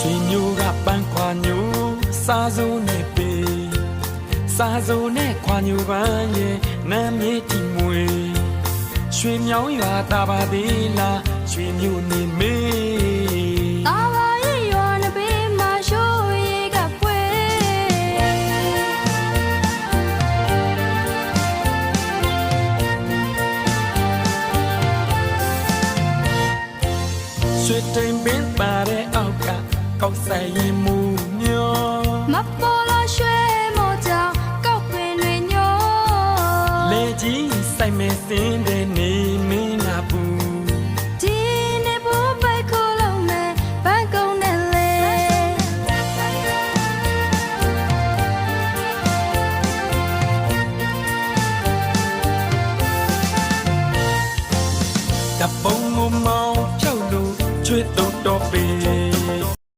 ွေမျိုးကပန်းခွာညိုစားစိုးနဲ့ပေစားစိုးနဲ့ခွာညိုပန်းရဲ့နာမည်တီမွေရွှေမြောင်းရွာတာပါသေးလားရွှေမျိုးနေမေးတာပါရဲ့ရွာနဘေးမှာရှိုးရည်ကပွဲရွှေတိမ်ပင်ပါတဲ့အောက်ကကောက်ဆိုင်ရင်မူ